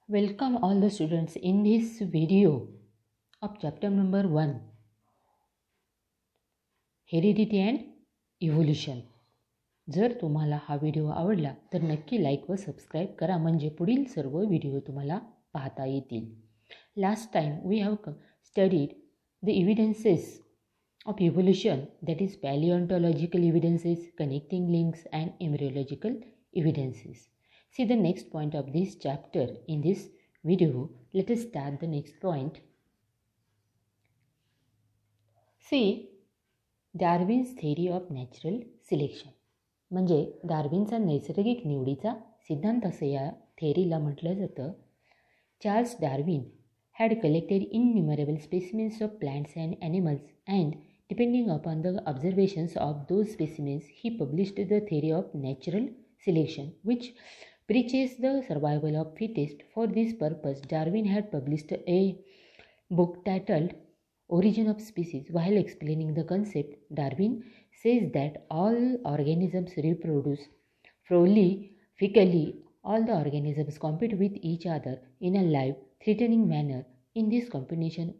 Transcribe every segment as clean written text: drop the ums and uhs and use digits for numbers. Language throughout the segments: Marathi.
Welcome all the students in this video of chapter number 1, Heredity and Evolution. जर तुम्हाला हा व्हिडिओ आवडला तर नक्की लाईक व सबस्क्राईब करा, म्हणजे पुढील सर्व व्हिडिओ तुम्हाला पाहता येतील. Last time we have studied the evidences of evolution, that is paleontological evidences, connecting links and embryological evidences. See the next point of this chapter in this video. Let us start the next point. See Darwin's theory of natural selection. म्हणजे डार्विनचा नैसर्गिक निवडीचा सिद्धांत असं या थेअरीला म्हटलं जातं. Charles Darwin had collected innumerable specimens of plants and animals, and depending upon the observations of those specimens, he published the theory of natural selection, which preaches the survival of fittest. For this purpose, Darwin had published a book titled Origin of Species. While explaining the concept, Darwin says that all organisms reproduce prolifically. All the organisms compete with each other in a life-threatening manner. In this competition,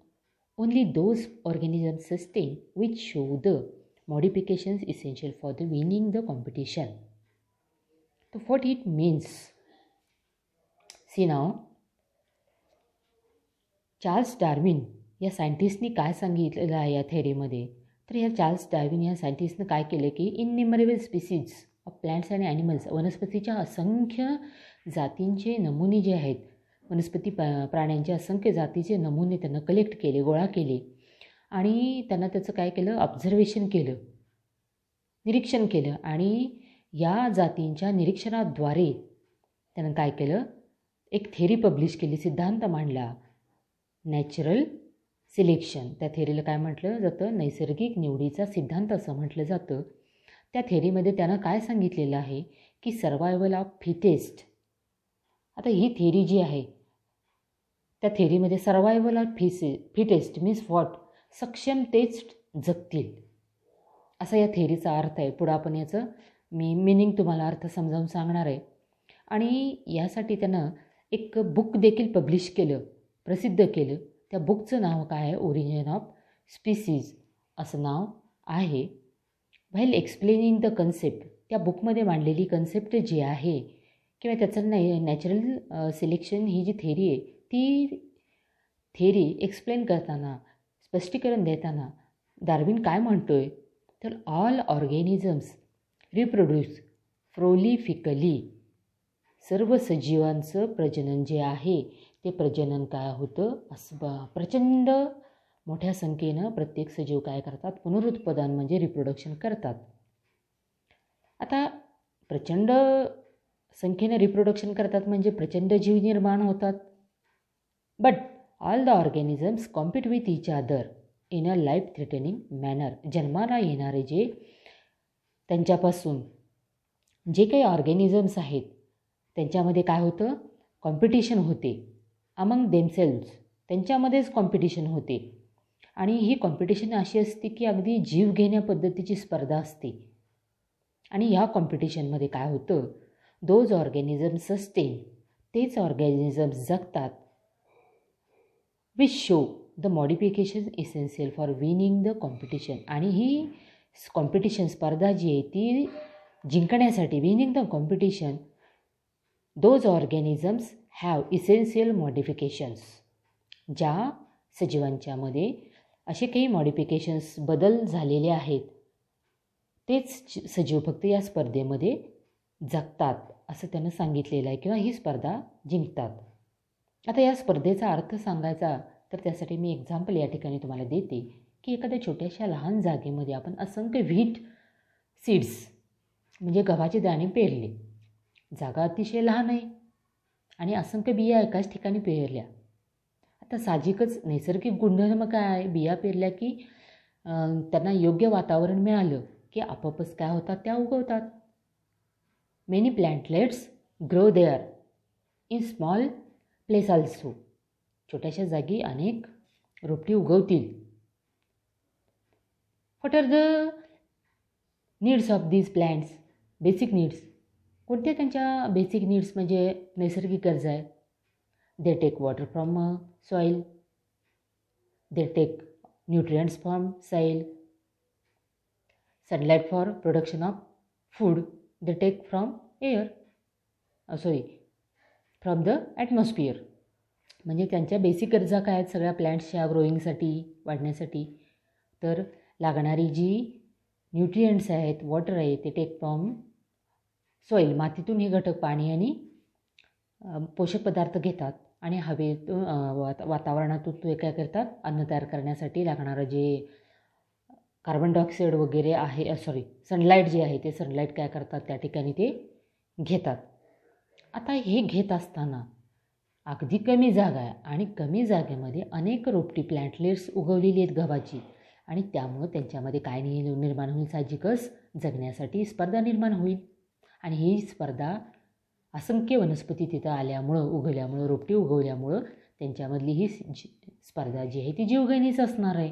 only those organisms sustain which show the modifications essential for the winning the competition. So what it means? See now, Charles Darwin या सायंटिस्टनी काय सांगितलेलं आहे या थेअरीमध्ये, तर या चार्ल्स डार्विन या सायंटिस्टनं काय केलं की innumerable species of plants and animals, वनस्पतीच्या असंख्य जातींचे नमुने जे आहेत, वनस्पती प्राण्यांच्या असंख्य जातीचे नमुने त्यांना कलेक्ट केले, गोळा केले, आणि त्यांना त्याचं काय केलं, ऑब्झर्वेशन केलं, निरीक्षण केलं, आणि या जातींच्या निरीक्षणाद्वारे त्यानं काय केलं, एक थेअरी पब्लिश केली, सिद्धांत मांडला, नॅचरल सिलेक्शन. त्या थेअरीला काय म्हटलं जातं, नैसर्गिक निवडीचा सिद्धांत असं म्हटलं जातं. त्या थेअरीमध्ये त्यानं काय सांगितलेलं आहे की सर्वायवल ऑफ फिटेस्ट. आता ही थेअरी जी आहे, त्या थेअरीमध्ये survival of fittest means what, सक्षम तेच जगतील, असा या थेअरीचा अर्थ आहे. पुढं आपण याचं मिनिंग तुम्हाला अर्थ समजावून सांगणार आहे. आणि यासाठी त्यानं एक बुक देखील पब्लिश केलं, प्रसिद्ध केलं. त्या बुकचं नाव काय आहे, ओरिजिन ऑफ स्पीसीज असं नाव आहे. व्हाईल एक्सप्लेनिंग द कन्सेप्ट, त्या बुकमध्ये मांडलेली कन्सेप्ट जी आहे किंवा त्याचं नॅचरल सिलेक्शन ही जी थेअरी आहे, ती थेअरी एक्सप्लेन करताना, स्पष्टीकरण देताना डार्विन काय म्हणतो आहे, तर ऑल ऑर्गॅनिझम्स रिप्रोड्यूस प्रोलिफिकली. सर्व सजीवांचं प्रजनन जे आहे ते प्रजनन काय होतं, असं प्रचंड मोठ्या संख्येनं प्रत्येक सजीव काय करतात, पुनरुत्पादन म्हणजे रिप्रोडक्शन करतात. आता प्रचंड संख्येनं रिप्रोडक्शन करतात म्हणजे प्रचंड जीव निर्माण होतात. But all the organisms compete with each other in a life threatening manner. जन्माला येणारे जे त्यांच्यापासून जे काही ऑर्गॅनिझम्स आहेत त्यांच्यामध्ये काय होतं, कॉम्पिटिशन होते अमंग देमसेल्व्स, त्यांच्यामध्येच कॉम्पिटिशन होते. आणि ही कॉम्पिटिशन अशी असते की अगदी जीव घेण्या पद्धतीची स्पर्धा असते. आणि ह्या कॉम्पिटिशनमध्ये काय होतं, दोज ऑर्गॅनिझम्स सस्टेन, तेच ऑर्गॅनिझम्स जगतात, which show the modification essential for winning the competition. आणि ही कॉम्पिटिशन स्पर्धा जी आहे ती जिंकण्यासाठी, winning the competition, those organisms have essential modifications. ज्या सजीवांच्यामध्ये असे काही मॉडिफिकेशन्स, बदल झालेले आहेत, तेच सजीव फक्त या स्पर्धेमध्ये जगतात असं त्यानं सांगितलेलं आहे, किंवा ही स्पर्धा जिंकतात. आता या स्पर्धेचा अर्थ सांगायचा तर त्यासाठी मी एक्झाम्पल या ठिकाणी तुम्हाला देते की एखाद्या छोट्याशा लहान जागेमध्ये आपण असंख्य व्हीट सीड्स म्हणजे गव्हाचे दाणे पेरले. जागा अतिशय लहान आहे आणि असंख्य बिया एकाच ठिकाणी पेरल्या. आता साहजिकच नैसर्गिक गुणधर्म काय आहे, बिया पेरल्या की त्यांना योग्य वातावरण मिळालं की आपोआपच काय होतात, त्या उगवतात. Many plantlets grow there in small place also. छोट्याशा जागी अनेक रोपटी उगवतील. What are the needs of these plants, basic needs. कोणत्या त्यांच्या बेसिक नीड्स म्हणजे नैसर्गिक गरजा आहे, They take water from soil. They take nutrients from soil. Sunlight for production of food they take from air. From the atmosphere. म्हणजे त्यांच्या बेसिक गरजा काय आहेत सगळ्या प्लॅन्ट्सच्या ग्रोईंगसाठी, वाढण्यासाठी? तर लागणारी जी न्यूट्रिएंट्स आहेत, वॉटर आहे, ते टेक फ्रॉम सॉईल. मातीतून हे घटक पाणी आणि पोषक पदार्थ घेतात आणि हवेतून वातावरणातून ते काय करतात, अन्न तयार करण्यासाठी लागणारं जे कार्बन डायऑक्साईड वगैरे आहे, सनलाईट जे आहे ते सनलाईट काय करतात त्या ठिकाणी ते घेतात. आता हे घेत असताना अगदी कमी जागा आहे आणि कमी जागेमध्ये अनेक रोपटी प्लॅन्टलेट्स उगवलेली आहेत गव्हाची, आणि त्यामुळं त्यांच्यामध्ये काय निर्माण होईल, साहजिकच जगण्यासाठी स्पर्धा निर्माण होईल. आणि ही स्पर्धा असंख्य वनस्पती तिथं आल्यामुळं, उगवल्यामुळं, रोपटी उगवल्यामुळं त्यांच्यामधली ही स्पर्धा जी आहे ती जीवघेणीच असणार आहे.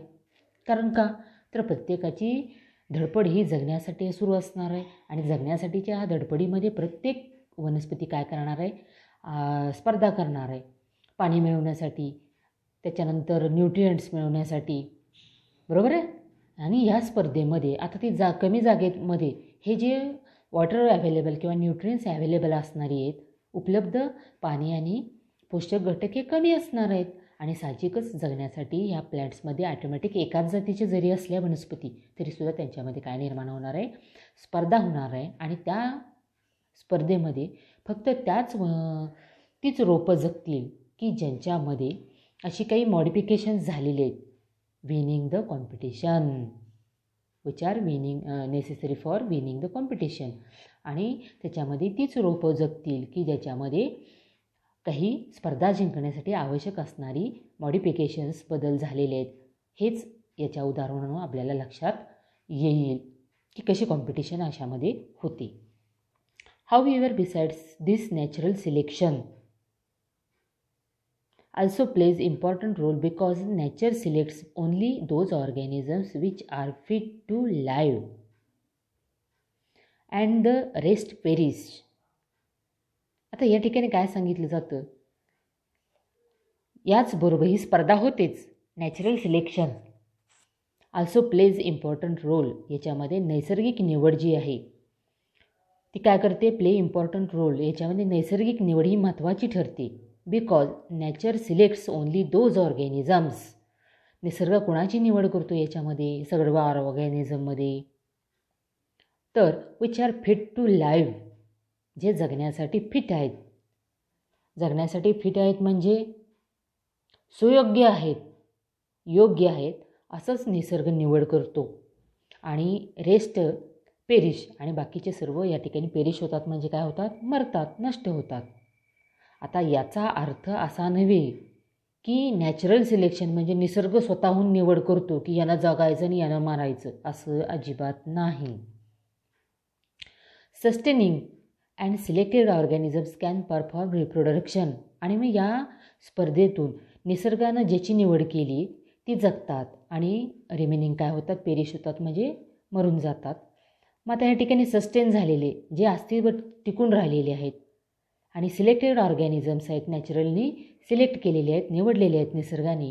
कारण का, तर प्रत्येकाची धडपड ही जगण्यासाठी सुरू असणार आहे आणि जगण्यासाठीच्या ह्या धडपडीमध्ये प्रत्येक वनस्पती काय करणार आहे, स्पर्धा करणार आहे पाणी मिळवण्यासाठी, त्याच्यानंतर न्यूट्रिएंट्स मिळवण्यासाठी, बरोबर आहे. आणि ह्या स्पर्धेमध्ये आता ती कमी जागेमध्ये हे जे वॉटर अवेलेबल किंवा न्यूट्रिएंट्स अवेलेबल असणारी आहेत, उपलब्ध पाणी आणि पोषक घटक हे कमी असणार आहेत. आणि साहजिकच जगण्यासाठी ह्या प्लॅन्ट्समध्ये ॲटोमॅटिक एकाच जातीचे जरी असल्या वनस्पती तरीसुद्धा त्यांच्यामध्ये काय निर्माण होणार आहे, स्पर्धा होणार आहे. आणि त्या स्पर्धेमध्ये फक्त तीच रोपं जगतील की ज्यांच्यामध्ये अशी काही मॉडिफिकेशन्स झालेले आहेत, winning the competition, which are necessary for winning the competition. आणि त्याच्यामध्ये तीच रोपं जगतील की ज्याच्यामध्ये काही स्पर्धा जिंकण्यासाठी आवश्यक असणारी मॉडिफिकेशन्स बदल झालेले आहेत. हेच याच्या उदाहरणानं आपल्याला लक्षात येईल की कशी कॉम्पिटिशन अशामध्ये होते. However, besides this, natural selection also plays important role because nature selects only those organisms which are fit to live and the rest perish. आता या ठिकाणी काय सांगितलं जातं, याचबरोबर ही स्पर्धा होतेच. Natural selection also plays important role. याच्यामध्ये नैसर्गिक निवड जी आहे ती काय करते, प्ले इम्पॉर्टंट रोल. याच्यामध्ये नैसर्गिक निवड ही महत्त्वाची ठरते. Because nature selects only those organisms. निसर्ग कोणाची निवड करतो याच्यामध्ये, सगळ्या ऑर्गॅनिझममध्ये, तर which are fit to live, जे जगण्यासाठी फिट आहेत. जगण्यासाठी फिट आहेत म्हणजे सुयोग्य आहेत, योग्य आहेत, असंच निसर्ग निवड करतो. आणि रेस्ट पेरिश, आणि बाकीचे सर्व या ठिकाणी पेरिश होतात म्हणजे काय होतात, मरतात, नष्ट होतात. आता याचा अर्थ असा नव्हे की नॅचरल सिलेक्शन म्हणजे निसर्ग स्वतःहून निवड करतो की यांना जगायचं आणि यांना मारायचं, असं अजिबात नाही. Sustaining and selected organisms can perform reproduction. आणि मग या स्पर्धेतून निसर्गानं ज्याची निवड केली ती जगतात आणि रिमेनिंग काय होतात, पेरिश होतात म्हणजे मरून जातात. मग आता या ठिकाणी सस्टेन झालेले जे अस्तित्व टिकून राहिलेले आहेत आणि सिलेक्टेड ऑर्गॅनिझम्स आहेत, नॅचरलनी सिलेक्ट केलेले आहेत, निवडलेले आहेत निसर्गाने,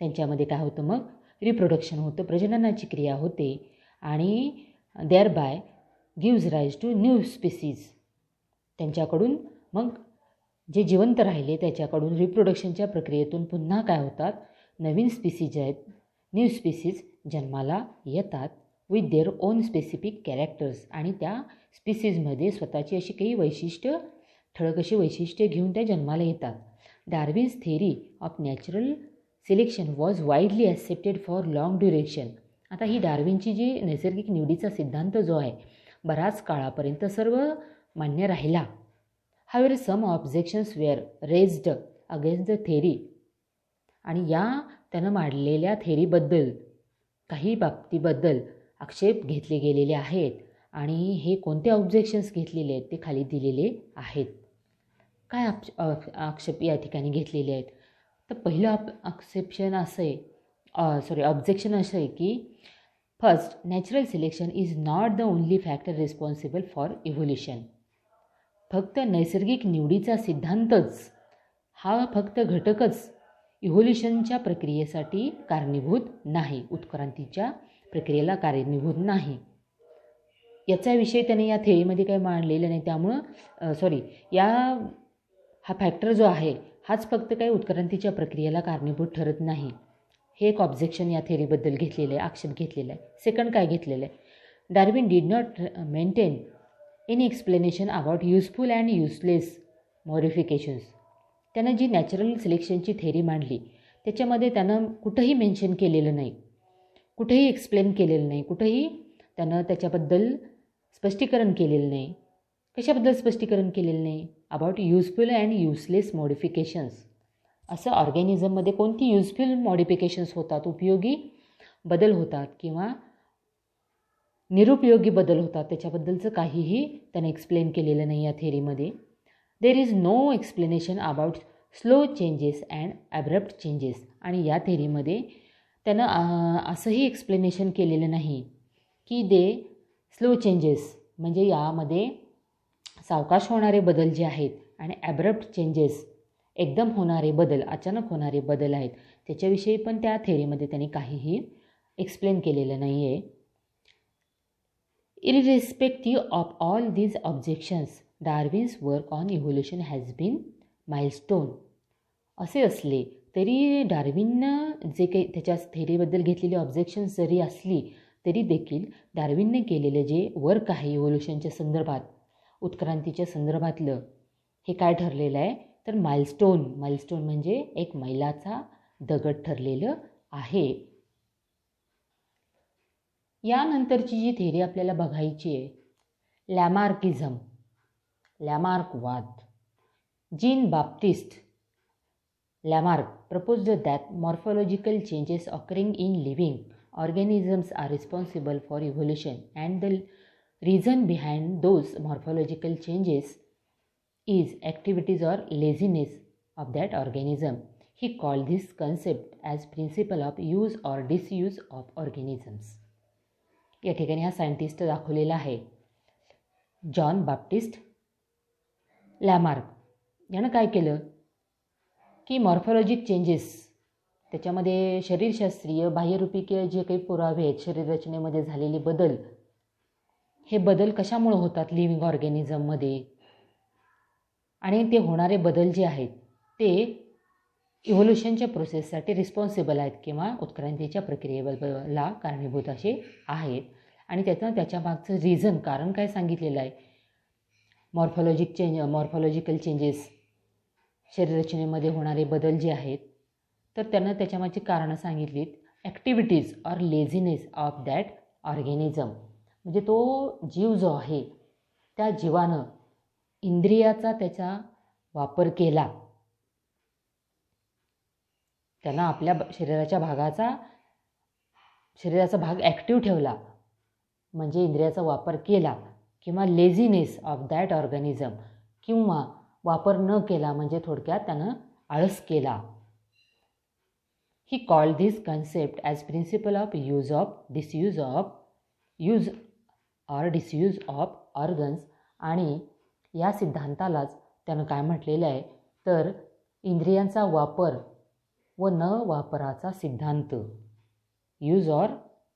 त्यांच्यामध्ये काय होतं, मग रिप्रोडक्शन होतं, प्रजननाची क्रिया होते आणि thereby gives rise to new species. त्यांच्याकडून मग जे जिवंत राहिले त्याच्याकडून रिप्रोडक्शनच्या प्रक्रियेतून पुन्हा काय होतात, नवीन स्पीसीज आहेत, न्यू स्पीसीज जन्माला येतात with their own specific characters. आणि त्या स्पीसीजमध्ये स्वतःची अशी काही वैशिष्ट्य, ठळक अशी वैशिष्ट्ये घेऊन त्या जन्माला येतात. Darwin's theory of natural selection was widely accepted for long duration. आता ही डार्विनची जी नैसर्गिक निवडीचा सिद्धांत जो आहे बराच काळापर्यंत सर्व मान्य राहिला. However some objections were raised against the theory. आणि या त्यानं मांडलेल्या थेरीबद्दल काही बाबतीबद्दल आक्षेप घेतले गेलेले आहेत. आणि हे कोणते ऑब्जेक्शन्स घेतलेले आहेत ते खाली दिलेले आहेत. काय आक्षेप या ठिकाणी घेतलेले आहेत, तर पहिलं ऑब्जेक्शन असं आहे की first, natural selection is not the only factor responsible for evolution. फक्त नैसर्गिक निवडीचा सिद्धांतच हा फक्त घटकच इव्होल्युशनच्या प्रक्रियेसाठी कारणीभूत नाही, उत्क्रांतीच्या प्रक्रियेला कारणीभूत नाही. याचा विषय त्याने या थेअरीमध्ये काही मांडलेलं नाही. त्यामुळं हा फॅक्टर जो आहे हाच फक्त काही उत्क्रांतीच्या प्रक्रियेला कारणीभूत ठरत नाही. हे एक ऑब्जेक्शन या थेअरीबद्दल घेतलेलं आहे, आक्षेप घेतलेला आहे. सेकंड काय घेतलेलं आहे, Darwin did not maintain any explanation about useful and useless modifications. त्यानं जी नॅचरल सिलेक्शनची थेअरी मांडली त्याच्यामध्ये त्यानं कुठंही मेन्शन केलेलं नाही, कुठेही एक्सप्लेन केलेलं नाही, कुठंही त्यानं त्याच्याबद्दल स्पष्टीकरण केलेलं नाही. कशाबद्दल स्पष्टीकरण केलेलं नाही, about useful and useless modifications. असं ऑर्गॅनिझममध्ये कोणती युजफुल मॉडिफिकेशन्स होतात, उपयोगी बदल होतात किंवा निरुपयोगी बदल होतात, त्याच्याबद्दलचं काहीही त्याने एक्सप्लेन केलेलं नाही या थेअरीमध्ये. There is no explanation about slow changes and abrupt changes. आणि या थेअरीमध्ये त्यानं असंही एक्सप्लेनेशन केलेलं नाही की स्लो चेंजेस म्हणजे यामध्ये सावकाश होणारे बदल जे आहेत आणि ॲब्रप्ट चेंजेस एकदम होणारे बदल, अचानक होणारे बदल आहेत, त्याच्याविषयी पण त्या थेअरीमध्ये त्यांनी काहीही एक्सप्लेन केलेलं नाही आहे. Irrespective of all these objections Darwin's work on evolution has been milestone. असे असले तरी डार्विननं जे काही त्याच्या थेअरीबद्दल घेतलेली ऑब्जेक्शन्स जरी असली तरी देखील डार्विनने केलेलं जे वर्क आहे इव्होल्युशनच्या संदर्भात, उत्क्रांतीच्या संदर्भातलं, हे काय ठरलेलं आहे तर माइलस्टोन म्हणजे एक मैलाचा दगड ठरलेलं आहे. यानंतरची जी थेअरी आपल्याला बघायची आहे, लॅमार्किझम, लॅमार्कवाद. Jean Baptiste Lamarck proposed that morphological changes occurring in living organisms are responsible for evolution, and the reason behind those morphological changes is activities or laziness of that organism. He called this concept as principle of use or disuse of organisms. या ठिकाणी हा सायंटिस्ट दाखवलेला आहे, जॉन बाप्टिस्ट लॅमार्क. यानं काय केलं की मॉर्फॉलॉजिक चेंजेस, त्याच्यामध्ये शरीरशास्त्रीय बाह्यरूपीय जे काही पुरावे आहेत, शरीर रचनेमध्ये झालेले बदल, हे बदल कशामुळे होतात लिव्हिंग ऑर्गॅनिझममध्ये, आणि ते होणारे बदल जे आहेत ते इव्होल्युशनच्या प्रोसेससाठी रिस्पॉन्सिबल आहेत किंवा उत्क्रांतीच्या प्रक्रियेला कारणीभूत असे आहेत. आणि त्याच्या मागचं रिझन, कारण काय सांगितलेलं आहे, मॉर्फॉलॉजिकल चेंजेस, शरीररचनेमध्ये होणारे बदल जे आहेत, तर त्यांना त्याच्यामागची कारणं सांगितलीत. Activities or laziness of that organism, म्हणजे तो जीव जो आहे त्या जीवानं इंद्रियाचा त्याचा वापर केला, त्यानं आपल्या शरीराचा भाग ॲक्टिव्ह ठेवला म्हणजे इंद्रियाचा वापर केला, किंवा लेझीनेस ऑफ दॅट ऑर्गॅनिझम, किंवा वापर न केला म्हणजे थोडक्यात त्यानं आळस केला. He called this concept as principle of use or disuse of organs. आणि या सिद्धांतालाच त्यानं काय म्हटलेलं आहे तर इंद्रियांचा वापर व न वापराचा सिद्धांत, use or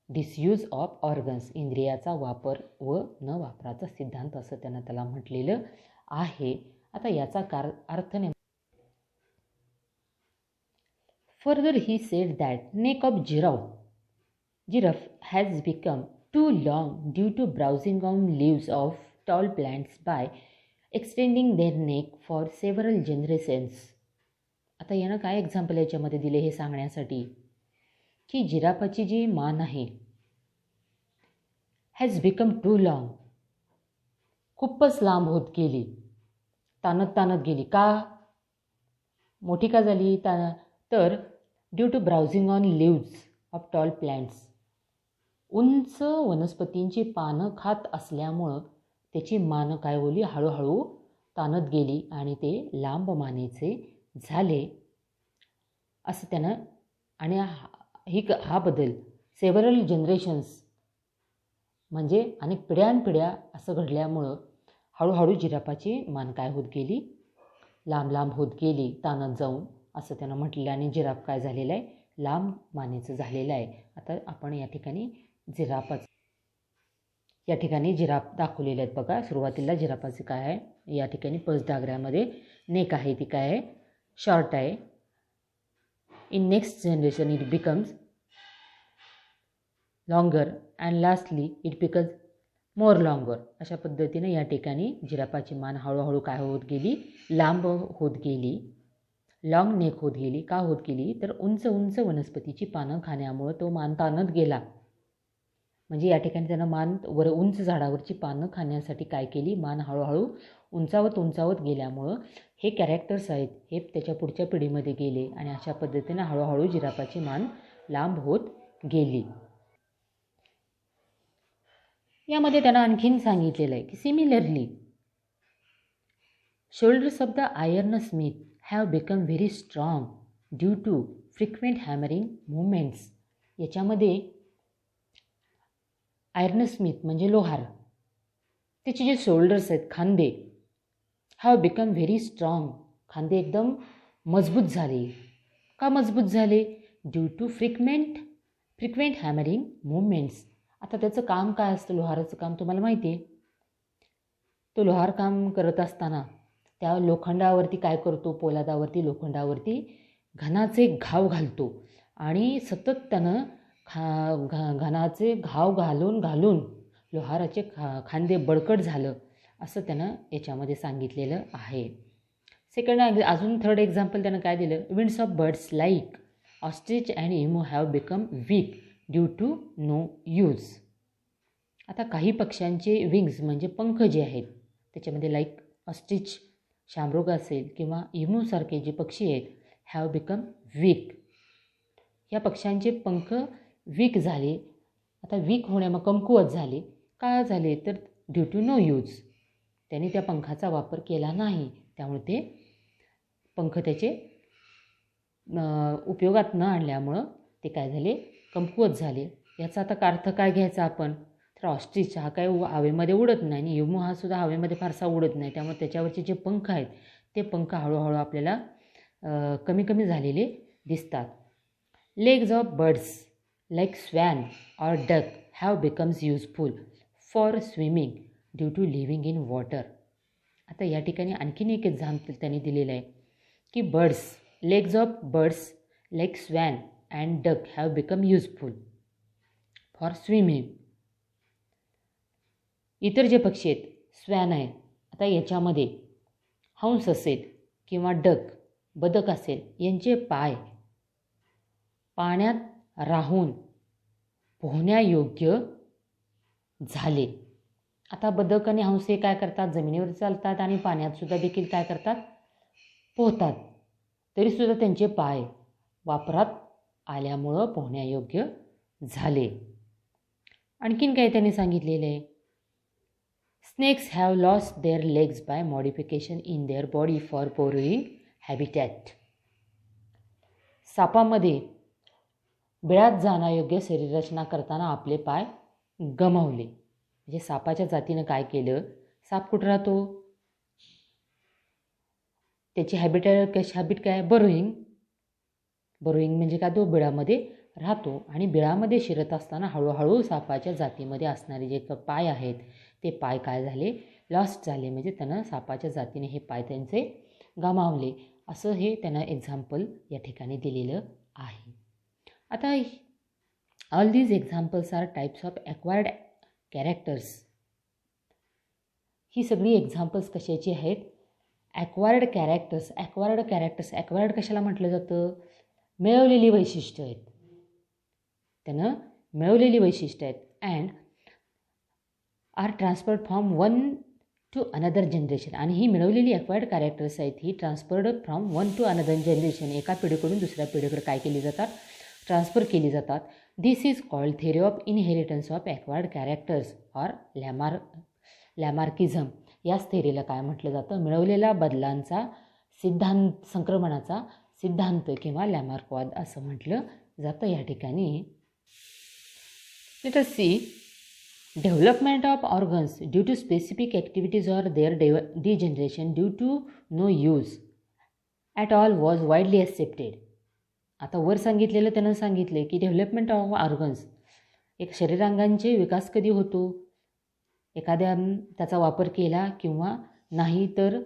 disuse of organs, इंद्रियाचा वापर व न वापराचा सिद्धांत असं त्यानं त्याला म्हटलेलं आहे. आता याचा अर्थ नाही. Further he said that neck of giraffe has become too long due to browsing on leaves of tall plants by extending their neck for several generations. आता यानं काय एक्झाम्पल याच्यामध्ये दिले हे सांगण्यासाठी की जिराफाची जी मान आहे हॅज बिकम टू लॉंग, खूपच लांब होत गेली, ताणत गेली. का मोठी का झाली तर due to browsing on leaves of tall plants, उंच वनस्पतींची पानं खात असल्यामुळं त्याची मान काय होली, हळूहळू ताणत गेली आणि ते लांब मानेचे झाले असं त्यानं. आणि हा बदल सेव्हरल जनरेशन्स म्हणजे अनेक पिढ्यानपिढ्या असं घडल्यामुळं हळूहळू जिराफाची मान काय होत गेली, लांब लांब होत गेली ताणत जाऊन, असं त्यानं म्हटलेलं. आणि जिराफ काय झालेलं आहे, लांब मानेचं झालेलं आहे. आता आपण या ठिकाणी जिराफ दाखवलेले आहेत बघा. सुरुवातीला जिराफाचे काय आहे, या ठिकाणी फर्स्ट डायग्राममध्ये नेक आहे, ती काय आहे, शॉर्ट आहे. In next generation it becomes longer and lastly it becomes more longer. अशा पद्धतीने या ठिकाणी जिराफाची मान हळूहळू काय होत गेली, लांब होत गेली, लॉंग नेक होत गेली. का होत गेली, तर उंच उंच वनस्पतीची पानं खाण्यामुळं तो मान ताणत गेला. म्हणजे या ठिकाणी त्यानं उंच झाडावरची पानं खाण्यासाठी काय केली, मान हळूहळू उंचावत गेल्यामुळं हे कॅरेक्टर्स आहेत, हे त्याच्या पुढच्या पिढीमध्ये गेले आणि अशा पद्धतीनं हळूहळू जिराफाची मान लांब होत गेली. यामध्ये त्यानं आणखीन सांगितलेलं आहे की similarly shoulders of the iron smith have become very strong due to frequent hammering movements. याच्यामध्ये आयर्न स्मिथ म्हणजे लोहार, त्याचे जे शोल्डर्स आहेत, खांदे, हॅव बिकम व्हेरी स्ट्रॉंग, खांदे एकदम मजबूत झाले. का मजबूत झाले, due to frequent hammering movements. आता त्याचं काम काय असतं, लोहाराचं काम तुम्हाला माहिती आहे. तो लोहार काम करत असताना त्या लोखंडावरती काय करतो, पोलादावरती लोखंडावरती घणाचे घाव घालतो आणि सतत त्यानं घणाचे घाव घालून लोहाराचे खांदे बळकट झालं, असं त्यानं याच्यामध्ये सांगितलेलं आहे. अजून थर्ड एक्झाम्पल त्यानं काय दिलं, wings of birds like ostrich and emu have become weak due to no use. आता काही पक्ष्यांचे विंग्स म्हणजे पंख जे आहेत, त्याच्यामध्ये लाईक ऑस्ट्रिच शामरोग असेल किंवा इमूसारखे जे पक्षी आहेत, हॅव बिकम वीक. या पक्ष्यांचे पंख वीक झाले. आता वीक होण्यामुळे कमकुवत झाले. का झाले, तर ड्यू टू नो यूज, त्याने त्या पंखाचा वापर केला नाही, त्यामुळे ते पंख त्याचे उपयोगात न आणल्यामुळं ते काय झाले, कमकुवत झाले. याचा आता अर्थ काय घ्यायचा आपण, तर ऑस्ट्रिच हा काय हवेमध्ये उडत नाही आणि इमू हा सुद्धा हवेमध्ये फारसा उडत नाही, त्यामुळे त्याच्यावरचे जे पंख आहेत ते पंख हळूहळू आपल्याला कमी कमी झालेले दिसतात. Legs of birds like swan or duck have becomes useful for swimming due to living in water. आता या ठिकाणी आणखीन एक एक्झाम्पल त्यांनी दिलेलं आहे की legs of birds like swan and duck have become useful for swimming. इतर जे पक्षी आहेत, स्वॅन आहे, आता याच्यामध्ये हंस असेल किंवा बदक असेल, यांचे पाय पाण्यात राहून पोहण्यायोग्य झाले. आता बदक आणि हंस हे काय करतात, जमिनीवर चालतात आणि पाण्यातसुद्धा देखील काय करतात, पोहतात. तरीसुद्धा त्यांचे पाय वापरात आल्यामुळं पोहण्यायोग्य झाले. आणखीन काय त्यांनी सांगितलेलं आहे, snakes have lost their legs by modification in their body for burrowing habitat. सापामध्ये बिळात जाण्यायोग्य शरीररचना करताना आपले पाय गमावले. म्हणजे सापाच्या जातीनं काय केलं, साप कुठं राहतो, त्याची हॅबिट काय, बरोईंग म्हणजे काय, तो बिळामध्ये राहतो आणि बिळामध्ये शिरत असताना हळूहळू सापाच्या जातीमध्ये असणारे जे पाय आहेत ते पाय काय झाले, लॉस्ट झाले. म्हणजे त्यानं सापाच्या जातीने हे पाय त्यांचे गमावले, असं हे त्यानं एक्झाम्पल या ठिकाणी दिलेलं आहे. आता all these examples are types of acquired characters. ही सगळी एक्झाम्पल्स कशाची आहेत, ॲक्वायर्ड कॅरेक्टर्स कशाला म्हटलं जातं, मिळवलेली वैशिष्ट्य आहेत, त्यानं मिळवलेली वैशिष्ट्य आहेत. And are transferred from one to another generation. आणि ही मिळवलेली ॲक्वायर्ड कॅरेक्टर्स आहेत, ही transferred from one to another generation, एका पिढीकडून दुसऱ्या पिढीकडे काय केली जातात, ट्रान्सफर केली जातात. This is called theory of inheritance of acquired characters or Lamarckism. याच थेरीला काय म्हटलं जातं, मिळवलेल्या बदलांचा संक्रमणाचा सिद्धांत किंवा लॅमार्कवाद असं म्हटलं जातं. या ठिकाणी let us see development of organs due to specific activities or their degeneration due to no use at all was widely accepted. आता वर सांगितलेलं त्यानं सांगितले की डेव्हलपमेंट ऑफ ऑर्गन्स, एक शरीरांगांचे विकास कधी होतो, एखाद्या त्याचा वापर केला किंवा नाही तर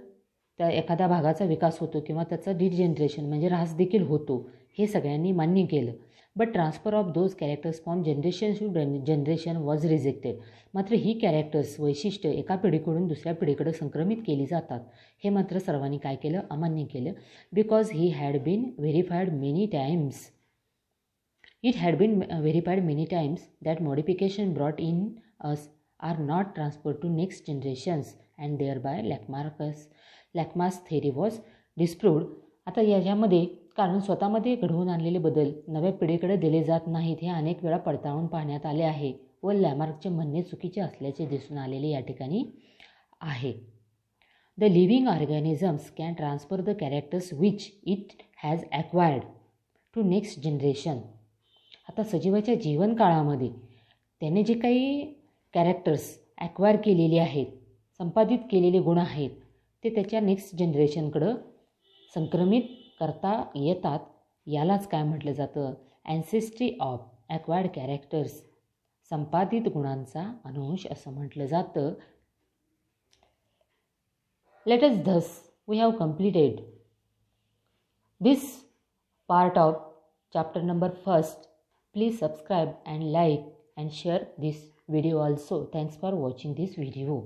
त्या एखाद्या भागाचा विकास होतो किंवा त्याचा डिजनरेशन म्हणजे ऱ्हास देखील होतो, हे सगळ्यांनी मान्य केलं. But transfer of those characters from generation to generation was rejected. मात्र ही कॅरेक्टर्स वैशिष्ट्य एका पिढीकडून दुसऱ्या पिढीकडे संक्रमित केली जातात, हे मात्र सर्वांनी काय केलं, अमान्य केलं. Because he had been verified many times. It had been verified many times that modification brought in us are not transferred to next generations and thereby Lamarck's theory was disproved. आता याच्यामध्ये कारण स्वतःमध्ये घडवून आणलेले बदल नव्या पिढीकडे दिले जात नाहीत हे अनेक वेळा पडताळून पाहण्यात आले आहे व लॅमार्कचे म्हणणे चुकीचे असल्याचे दिसून आलेले या ठिकाणी आहे. The living organisms can transfer the characters which it has acquired to next generation. आता सजीवाच्या जीवनकाळामध्ये त्याने जे काही कॅरेक्टर्स ॲक्वायर केलेले आहेत, संपादित केलेले गुण आहेत, ते त्याच्या नेक्स्ट जनरेशनकडं संक्रमित करता येतात. यालाच काय म्हटलं जातं, ॲन्सेस्ट्री ऑफ ॲक्वायर्ड कॅरेक्टर्स, संपादित गुणांचा अनुवंश असं म्हटलं जातं. Let us thus we have completed this part of chapter number 1. Please subscribe and like and share this video also. Thanks for watching this video.